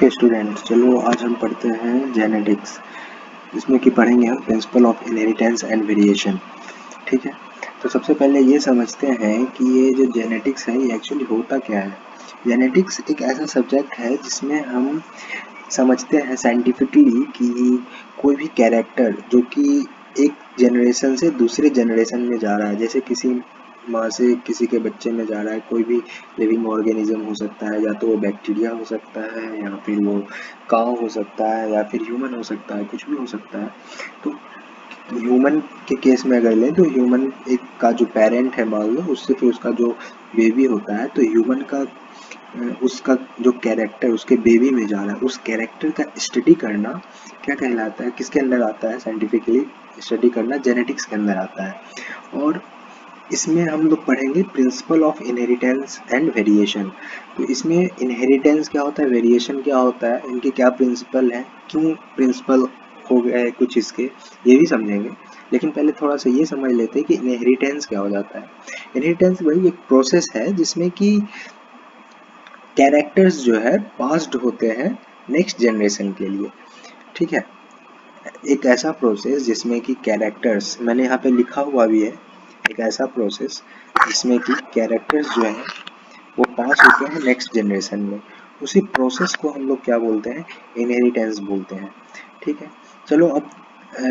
Okay students, चलो आज हम पढ़ते हैं जेनेटिक्स, जिसमें कि पढ़ेंगे हम principle of inheritance and variation. ठीक है, तो सबसे पहले ये समझते हैं कि ये जो जेनेटिक्स है ये एक्चुअली होता क्या है। जेनेटिक्स एक ऐसा सब्जेक्ट है जिसमें हम समझते हैं साइंटिफिकली कि कोई भी कैरेक्टर जो कि एक जनरेशन से दूसरे जनरेशन में जा रहा है, जैसे किसी माँ से किसी के बच्चे में जा रहा है, कोई भी लिविंग ऑर्गेनिज्म हो सकता है, या तो वो बैक्टीरिया हो सकता है, या फिर वो काऊ हो सकता है, या फिर ह्यूमन हो सकता है, कुछ भी हो सकता है। तो ह्यूमन के केस में अगर लें तो ह्यूमन एक का जो पेरेंट है मान लो, उससे फिर उसका जो बेबी होता है, तो ह्यूमन का उसका जो कैरेक्टर उसके बेबी में जा रहा है, उस कैरेक्टर का स्टडी करना क्या कहलाता है, किसके अंदर आता है, साइंटिफिकली स्टडी करना जेनेटिक्स के अंदर आता है। और इसमें हम लोग पढ़ेंगे principle of inheritance and variation. तो इसमें इनहेरिटेंस क्या होता है, वेरिएशन क्या होता है, इनके क्या प्रिंसिपल है, क्यों प्रिंसिपल हो गए कुछ इसके, ये भी समझेंगे। लेकिन पहले थोड़ा सा ये समझ लेते हैं कि इनहेरिटेंस क्या हो जाता है। इनहेरिटेंस वही एक प्रोसेस है जिसमें कि कैरेक्टर्स जो है पास्ड होते हैं नेक्स्ट जनरेशन के लिए। ठीक है, एक ऐसा प्रोसेस जिसमें कि कैरेक्टर्स, मैंने यहाँ पे लिखा हुआ भी है, एक ऐसा प्रोसेस जिसमें कि कैरेक्टर्स जो हैं वो पास होते हैं नेक्स्ट जनरेशन में। उसी प्रोसेस को हम लोग क्या बोलते हैं, इनहेरिटेंस बोलते हैं। ठीक है, चलो अब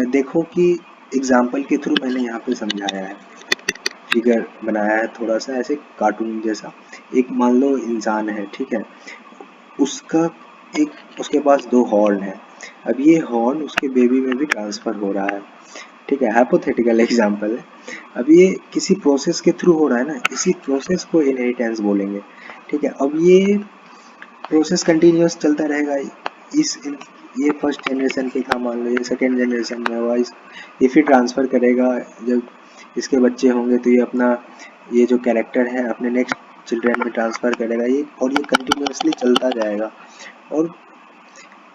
देखो कि एग्जाम्पल के थ्रू मैंने यहाँ पे समझाया है, फिगर बनाया है थोड़ा सा ऐसे कार्टून जैसा। एक मान लो इंसान है, ठीक है, उसका एक उसके पास दो हॉर्न है। अब ये हॉर्न उसके बेबी में भी ट्रांसफर हो रहा है। ठीक है, हाइपोथेटिकल एग्जांपल है। अब ये किसी प्रोसेस के थ्रू हो रहा है ना, इसी प्रोसेस को इनहेरिटेंस बोलेंगे। ठीक है, अब ये प्रोसेस कंटिन्यूअस चलता रहेगा। ये फर्स्ट जनरेशन पे था, मान लो ये सेकेंड जनरेशन में हुआ, ये फिर ट्रांसफर करेगा, जब इसके बच्चे होंगे तो ये अपना ये जो कैरेक्टर है अपने नेक्स्ट चिल्ड्रन में ट्रांसफर करेगा, ये और ये कंटिन्यूअसली चलता जाएगा। और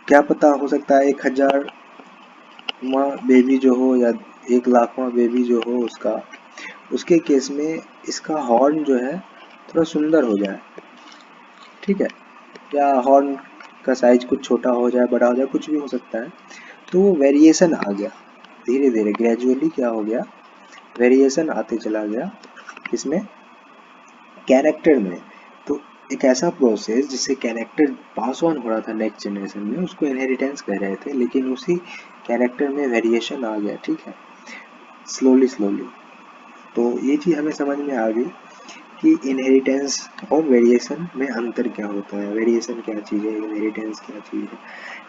क्या पता, हो सकता है 1000वां बेबी जो हो या 1,00,000वां बेबी जो हो उसके केस में इसका हॉर्न जो है थोड़ा सुंदर हो जाए। ठीक है, या हॉर्न का साइज कुछ छोटा हो जाए, बड़ा हो जाए, कुछ भी हो सकता है। तो वो वेरिएशन आ गया, धीरे धीरे ग्रेजुअली क्या हो गया, वेरिएशन आते चला गया इसमें कैरेक्टर में। तो एक ऐसा प्रोसेस जिससे कैरेक्टर पास ऑन हो रहा था नेक्स्ट जनरेशन में, उसको इनहेरिटेंस कह रहे थे, लेकिन उसी कैरेक्टर में वेरिएशन आ गया। ठीक है, स्लोली स्लोली। तो ये चीज़ हमें समझ में आ गई कि इनहेरिटेंस और वेरिएशन में अंतर क्या होता है, वेरिएशन क्या चीज़ है, इनहेरिटेंस क्या चीज़ है।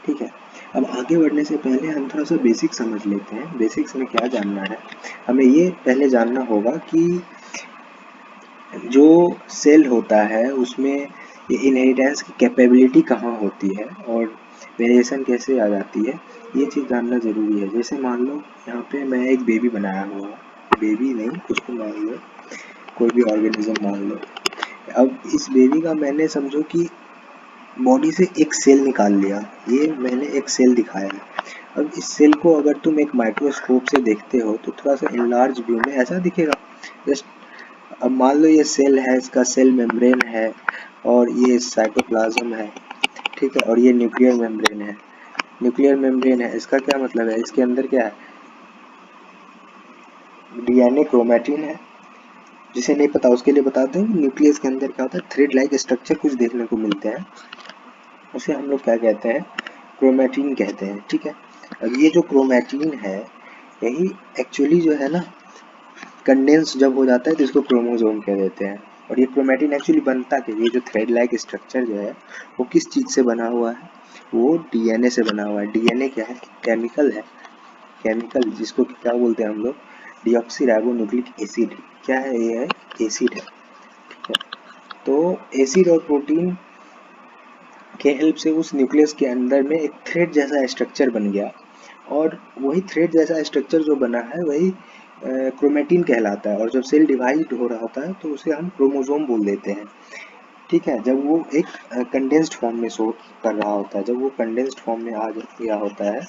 ठीक है, अब आगे बढ़ने से पहले हम थोड़ा सा बेसिक समझ लेते हैं। बेसिक्स में क्या जानना है, हमें ये पहले जानना होगा कि जो सेल होता है उसमें ये इनहेरिटेंस की कैपेबिलिटी कहाँ होती है और वेरिएशन कैसे आ जाती है, ये चीज़ जानना ज़रूरी है। जैसे मान लो यहाँ पे मैं एक बेबी बनाया हुआ, बेबी नहीं, कुछ भी मान लो, कोई भी ऑर्गेनिज्म मान लो। अब इस बेबी का मैंने समझो कि बॉडी से एक सेल निकाल लिया, ये मैंने एक सेल दिखाया है। अब इस सेल को अगर तुम एक माइक्रोस्कोप से देखते हो तो थोड़ा सा इनलार्ज व्यू में ऐसा दिखेगा जस्ट। अब मान लो ये सेल है, इसका सेल मेम्ब्रेन है, और ये साइटोप्लाज्म है। ठीक है, और ये न्यूक्लियर मेम्ब्रेन है। न्यूक्लियर मेम्ब्रेन है, इसका क्या मतलब है, इसके अंदर क्या है, डीएनए क्रोमैटिन है। जिसे नहीं पता उसके लिए बताते हैं, न्यूक्लियस के अंदर क्या होता है, थ्रेड लाइक स्ट्रक्चर कुछ देखने को मिलते हैं, उसे हम लोग क्या कहते हैं, क्रोमैटिन कहते हैं। ठीक है, अब ये जो क्रोमैटिन है यही एक्चुअली जो है ना, कंडेंस जब हो जाता है तो इसको क्रोमोसोम कह देते हैं। और ये क्रोमैटिन एक्चुअली बनता क्या, ये जो थ्रेड लाइक स्ट्रक्चर जो है वो किस चीज़ से बना हुआ है, वो डीएनए से बना हुआ है। डीएनए क्या है, केमिकल है, केमिकल जिसको क्या बोलते हैं हम लोग, डीऑक्सी राइबो न्यूक्लिक एसिड। क्या है, ये है एसिड है। ठीक है, तो एसिड और प्रोटीन के हेल्प से उस न्यूक्लियस के अंदर में एक थ्रेड जैसा स्ट्रक्चर बन गया, और वही थ्रेड जैसा स्ट्रक्चर जो बना है वही क्रोमैटिन कहलाता है। और जब सेल डिवाइड हो रहा होता है तो उसे हम क्रोमोसोम बोल देते हैं। ठीक है, जब वो एक कंडेंस्ड फॉर्म में शो कर रहा होता है, जब वो कंडेंस्ड फॉर्म में आ गया होता है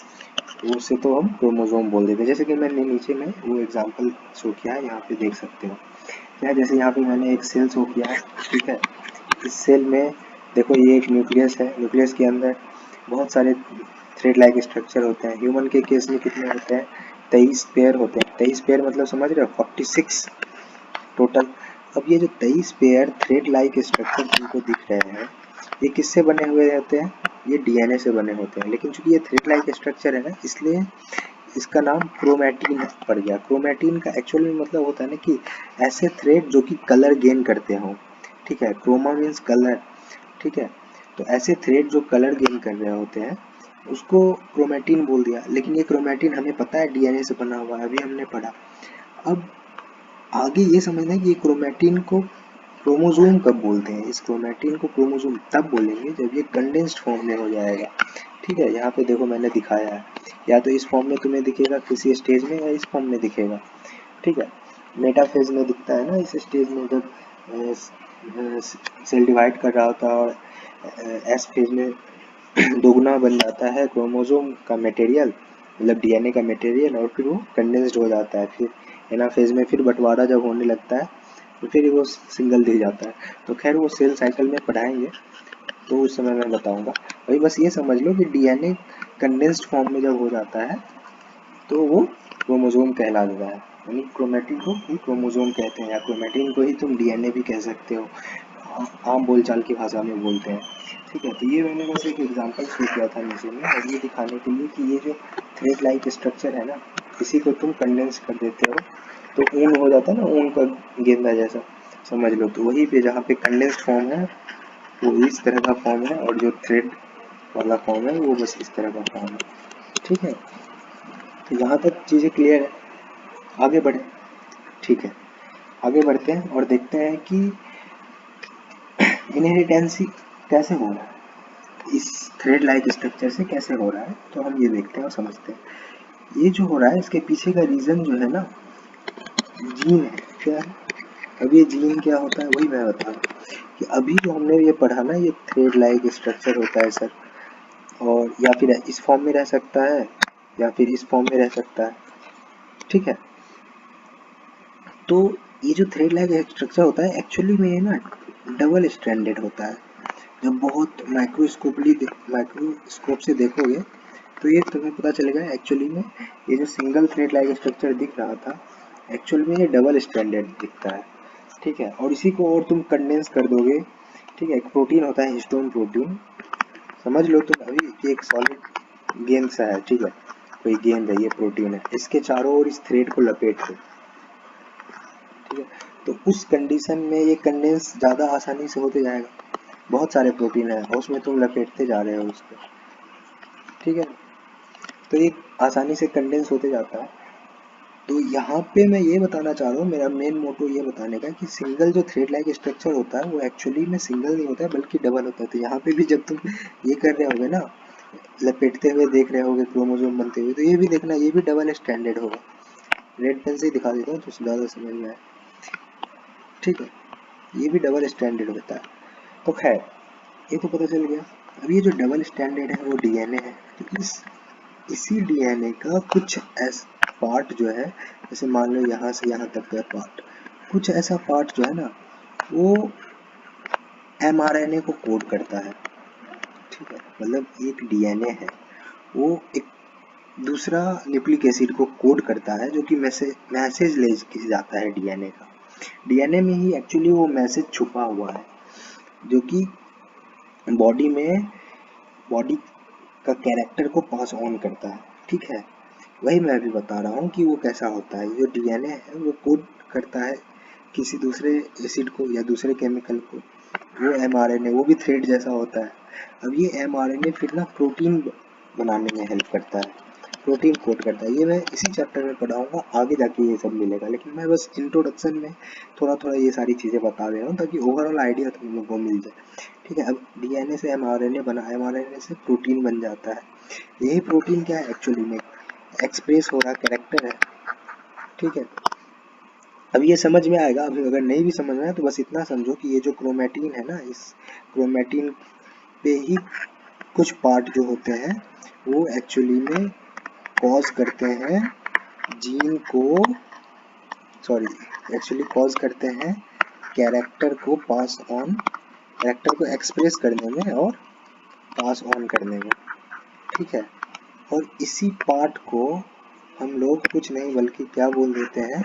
तो उसे तो हम क्रोमोसोम बोल देते हैं। जैसे कि मैंने नीचे में वो एग्जांपल शो किया है, यहाँ पे देख सकते हो क्या, जैसे यहाँ पे मैंने एक सेल शो किया है। ठीक है, इस सेल में देखो ये एक न्यूक्लियस है, न्यूक्लियस के अंदर बहुत सारे थ्रेड लाइक स्ट्रक्चर होते हैं। ह्यूमन के केस में कितने होते हैं? 23 पेयर होते हैं। 23 पेयर मतलब समझ रहे हो, 46 टोटल। अब ये जो 23 पेयर थ्रेड लाइक स्ट्रक्चर तुमको दिख रहे हैं, ये किससे बने हुए होते हैं? ये डीएनए से बने होते हैं। लेकिन चूंकि ये थ्रेड लाइक स्ट्रक्चर है ना, इसलिए इसका नाम क्रोमैटिन पड़ गया। क्रोमैटिन का एक्चुअल में मतलब होता है ना कि ऐसे थ्रेड जो कि कलर गेन करते हो, ठीक है। क्रोमा मीन्स कलर, ठीक है। तो ऐसे थ्रेड जो कलर गेन कर रहे होते हैं उसको क्रोमैटिन बोल दिया। लेकिन ये क्रोमैटिन हमें पता है डीएनए से बना हुआ है, अभी हमने पढ़ा। अब आगे ये समझना है कि ये क्रोमैटिन को क्रोमोसोम कब बोलते हैं। इस क्रोमैटिन को क्रोमोसोम तब बोलेंगे जब ये कंडेंस्ड फॉर्म में हो जाएगा, ठीक है। यहाँ पे देखो मैंने दिखाया है, या तो इस फॉर्म में तुम्हें दिखेगा किसी स्टेज में, या इस फॉर्म में दिखेगा, ठीक है। मेटाफेज में दिखता है ना, इस स्टेज में जब सेल डिवाइड कर रहा होता है, और एस फेज में दोगुना बन जाता है क्रोमोसोम का मटेरियल, मतलब डीएनए का मटेरियल, और फिर वो कंडेंस्ड हो जाता है। फिर एनाफेज में फिर बंटवारा जब होने लगता है तो फिर वो सिंगल दिख जाता है। तो खैर वो सेल साइकिल में पढ़ाएंगे, तो उस समय मैं बताऊंगा। भाई बस ये समझ लो कि डीएनए कंडेंस्ड फॉर्म में जब हो जाता है तो वो क्रोमोसोम कहला देता है। यानी क्रोमैटिन को ही क्रोमोसोम कहते हैं, या क्रोमैटिन को ही तुम डीएनए भी कह सकते हो, आम बोलचाल की भाषा में बोलते हैं, ठीक है। तो ये मैंने बस एक एग्जांपल शो किया था नीचे में, और ये दिखाने के लिए कि ये जो थ्रेड लाइक स्ट्रक्चर है ना, इसी को तुम कंडेंस कर देते हो तो ऊन हो जाता है ना, ऊन का गेंदा जैसा समझ लो। तो वही पे जहाँ पे कंडेंस्ड फॉर्म है वो इस तरह का फॉर्म है, और जो थ्रेड वाला फॉर्म है वो बस इस तरह का फॉर्म है, ठीक है। तो यहाँ तक चीज़ें क्लियर है, आगे बढ़े, ठीक है। आगे बढ़ते हैं और देखते हैं कि इनहेरिटेंसी कैसे हो रहा है, इस थ्रेड लाइक स्ट्रक्चर से कैसे हो रहा है। तो हम ये देखते हैं और समझते हैं। ये जो हो रहा है इसके पीछे का रीज़न जो है ना, जीन है। क्या है? अब ये जीन क्या होता है वही मैं बता रहा हूँ कि अभी जो हमने ये पढ़ा ना, ये थ्रेड लाइक स्ट्रक्चर होता है सर, और या फिर इस फॉर्म में रह सकता है या फिर इस फॉर्म में रह सकता है, ठीक है। तो ये जो थ्रेड लाइक स्ट्रक्चर होता है एक्चुअली में ये ना डबल स्ट्रैंडेड होता है। जब बहुत माइक्रोस्कोप से देखोगे तो ये तुम्हें पता चलेगा एक्चुअली में ये जो सिंगल थ्रेड लाइक स्ट्रक्चर दिख रहा था, एक्चुअल में ये डबल स्ट्रैंडेड दिखता है, ठीक है। और इसी को और तुम कंडेंस कर दोगे, ठीक है। एक प्रोटीन होता है हिस्टोन प्रोटीन, समझ लो तुम अभी कि एक सॉलिड गेंद सा है, ठीक है। कोई गेंद है, ये प्रोटीन है, इसके चारों ओर इस थ्रेड को लपेट दो, ठीक है। तो उस कंडीशन में ये कंडेंस ज़्यादा आसानी से होते जाएगा। बहुत सारे प्रोटीन है और उसमें तुम लपेटते जा रहे हो उसको, ठीक है। तो ये आसानी से कंडेंस होते जाता है। तो यहाँ पे मैं ये बताना चाह रहा हूँ, मेरा मेन मोटो ये बताने का कि सिंगल जो थ्रेड लाइक स्ट्रक्चर होता है वो एक्चुअली में सिंगल नहीं होता है बल्कि डबल होता है। तो यहाँ पे भी जब तुम ये कर रहे होगे ना, लपेटते हुए देख रहे होगे क्रोमोसोम बनते हुए, तो ये भी देखना ये भी डबल स्टैंडर्ड होगा। रेड पेन से ही दिखा देता हूँ तो ज़्यादा समझ में आए, ठीक है। ये भी डबल स्टैंडर्ड होता है। तो खैर ये तो पता चल गया। अब ये जो डबल स्टैंडर्ड है वो डीएनए है। तो इसी डीएनए का कुछ ऐसा पार्ट जो है, जैसे मान लो यहाँ से यहाँ तक का पार्ट, कुछ ऐसा पार्ट जो है ना वो एमआरएनए को कोड करता है, ठीक है। मतलब एक डीएनए है वो एक दूसरा न्यूक्लिक एसिड को कोड करता है, जो कि मैसेज ले के जाता है डीएनए का। डीएनए में ही एक्चुअली वो मैसेज छुपा हुआ है, जो कि बॉडी में बॉडी का कैरेक्टर को पास ऑन करता है, ठीक है। वही मैं अभी बता रहा हूँ कि वो कैसा होता है। जो डीएनए है वो कोड करता है किसी दूसरे एसिड को या दूसरे केमिकल को, वो एमआरएनए, वो भी थ्रेड जैसा होता है। अब ये एमआरएनए फिर ना प्रोटीन बनाने में हेल्प करता है, प्रोटीन कोड करता है। ये मैं इसी चैप्टर में पढ़ाऊंगा, आगे जाके ये सब मिलेगा। लेकिन मैं बस इंट्रोडक्शन में थोड़ा थोड़ा ये सारी चीज़ें बता दे रहा हूँ ताकि ओवरऑल आइडिया तुम लोगों को मिल जाए, ठीक है। अब डीएनए से एमआरएनए बना, एमआरएनए से प्रोटीन बन जाता है। यही प्रोटीन क्या है एक्चुअली में एक्सप्रेस हो रहा कैरेक्टर है, ठीक है। अब ये समझ में आएगा। अभी अगर नहीं भी समझ में आया तो बस इतना समझो कि ये जो क्रोमैटिन है ना, इस क्रोमैटिन पे ही कुछ पार्ट जो होते हैं वो एक्चुअली में कॉज करते हैं जीन को, सॉरी एक्चुअली कॉज करते हैं कैरेक्टर को पास ऑन कैरेक्टर को एक्सप्रेस करने में और पास ऑन करने में, ठीक है। और इसी पार्ट को हम लोग कुछ नहीं बल्कि क्या बोल देते हैं,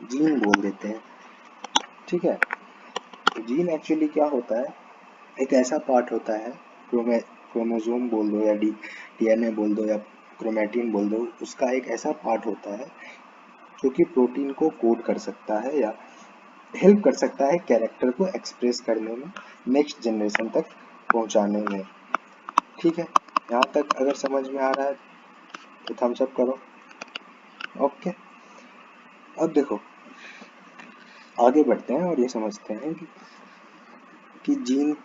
जीन बोल देते हैं, ठीक है। तो जीन एक्चुअली क्या होता है, एक ऐसा पार्ट होता है, क्रोमोसोम बोल दो या डीएनए बोल दो या क्रोमैटिन बोल दो, उसका एक ऐसा पार्ट होता है जो कि प्रोटीन को कोड कर सकता है या हेल्प कर सकता है कैरेक्टर को एक्सप्रेस करने में, नेक्स्ट जनरेशन तक पहुंचाने में, ठीक है। यहाँ तक अगर समझ में आ रहा है तो थम्स अप करो। ओके, अब देखो आगे बढ़ते हैं और ये समझते हैं कि जीन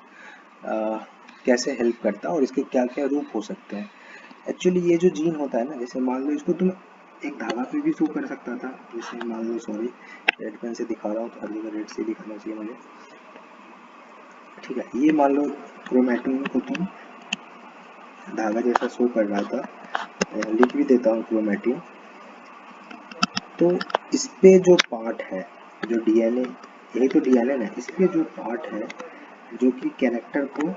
कैसे हेल्प करता है और इसके क्या क्या रूप हो सकते हैं। एक्चुअली ये जो जीन होता है ना, जैसे मान लो इसको तुम एक धागा पे भी शो कर सकता था, जैसे मान लो, सॉरी रेड पेन से दिखा रहा हूँ तो हर जगह रेड से दिखाना चाहिए मुझे, ठीक है। ये मान लो क्रोमैटिन को तुम धागा जैसा शो कर रहा था, लिख भी देता हूँ क्रोमैटिन। तो इस पे जो पार्ट है, जो डीएनए, यही तो डीएनए ना, इस पे जो पार्ट है जो कि कैरेक्टर को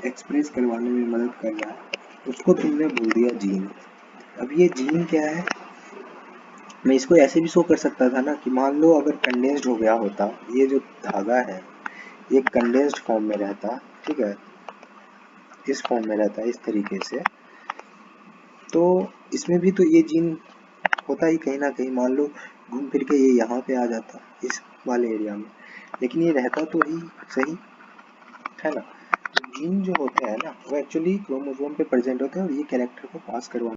एक्सप्रेस करवाने में मदद कर रहा है, उसको तुमने बोल दिया जीन। अब ये जीन क्या है, मैं इसको ऐसे भी शो कर सकता था ना कि मान लो अगर कंडेंस्ड हो गया होता, ये जो धागा है ये कंडेंस्ड फॉर्म में रहता, ठीक है, इस फॉर्म में रहता है इस तरीके से, तो इसमें भी तो ये जीन होता ही कहीं ना कहीं, मान लो घूम फिर के ये यहाँ पे आ जाता इस वाले एरिया में, लेकिन ये रहता तो ही सही, है ना। तो जीन जो होते हैं ना वो एक्चुअली क्रोमोसोम पे प्रेजेंट होते हैं और ये कैरेक्टर को पास करवा